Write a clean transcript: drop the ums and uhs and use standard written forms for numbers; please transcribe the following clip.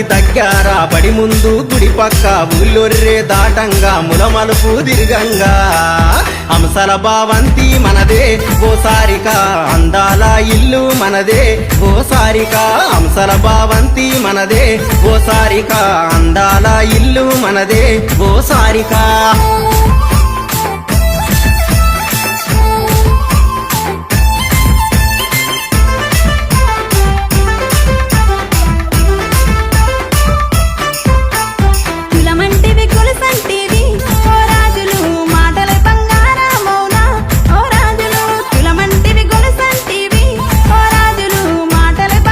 గోదారికి దగ్గర పడి ముందు గుడి పక్క ఊళ్ళొర్రే దాటంగా ములమలుపు దిర్గంగా హంసల భావంతి మనదే ఓ సారిక అందాల ఇల్లు మనదే ఓ సారిక హంసల భావంతి మనదే ఓ సారిక అందాల ఇల్లు మనదే ఓ సారిక